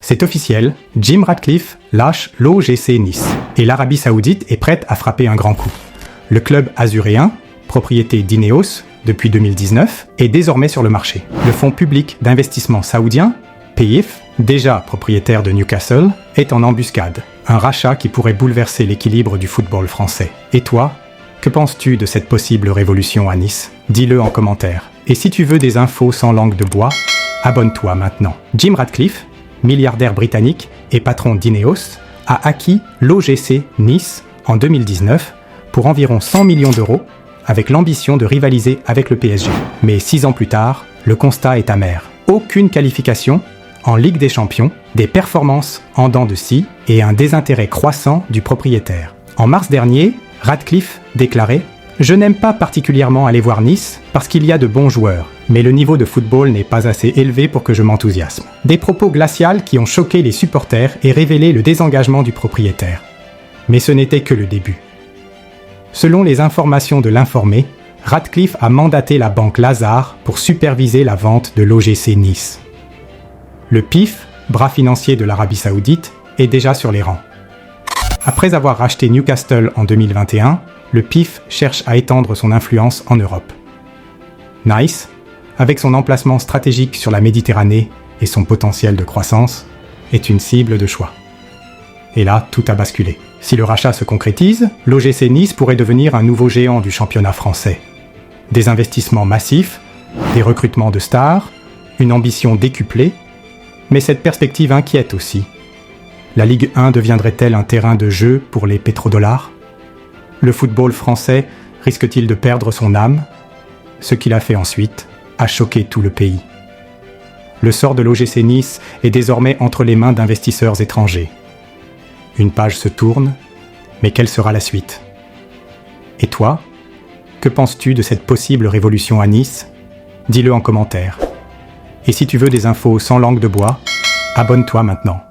C'est officiel, Jim Ratcliffe lâche l'OGC Nice. Et l'Arabie Saoudite est prête à frapper un grand coup. Le club azuréen, propriété d'Ineos depuis 2019, est désormais sur le marché. Le fonds public d'investissement saoudien, PIF, déjà propriétaire de Newcastle, est en embuscade. Un rachat qui pourrait bouleverser l'équilibre du football français. Et toi, que penses-tu de cette possible révolution à Nice? Dis-le en commentaire. Et si tu veux des infos sans langue de bois, abonne-toi maintenant. Jim Ratcliffe, milliardaire britannique et patron d'Ineos, a acquis l'OGC Nice en 2019 pour environ 100 millions d'euros, avec l'ambition de rivaliser avec le PSG. Mais 6 ans plus tard, le constat est amer. Aucune qualification en Ligue des Champions, des performances en dents de scie et un désintérêt croissant du propriétaire. En mars dernier, Ratcliffe déclarait « Je n'aime pas particulièrement aller voir Nice parce qu'il y a de bons joueurs, mais le niveau de football n'est pas assez élevé pour que je m'enthousiasme. » Des propos glacials qui ont choqué les supporters et révélé le désengagement du propriétaire. Mais ce n'était que le début. Selon les informations de l'Informé, Ratcliffe a mandaté la banque Lazare pour superviser la vente de l'OGC Nice. Le PIF, bras financier de l'Arabie Saoudite, est déjà sur les rangs. Après avoir racheté Newcastle en 2021, le PIF cherche à étendre son influence en Europe. Nice, avec son emplacement stratégique sur la Méditerranée et son potentiel de croissance, est une cible de choix. Et là, tout a basculé. Si le rachat se concrétise, l'OGC Nice pourrait devenir un nouveau géant du championnat français. Des investissements massifs, des recrutements de stars, une ambition décuplée, mais cette perspective inquiète aussi. La Ligue 1 deviendrait-elle un terrain de jeu pour les pétrodollars? Le football français risque-t-il de perdre son âme? Ce qu'il a fait ensuite a choqué tout le pays. Le sort de l'OGC Nice est désormais entre les mains d'investisseurs étrangers. Une page se tourne, mais quelle sera la suite? Et toi, que penses-tu de cette possible révolution à Nice? Dis-le en commentaire. Et si tu veux des infos sans langue de bois, abonne-toi maintenant.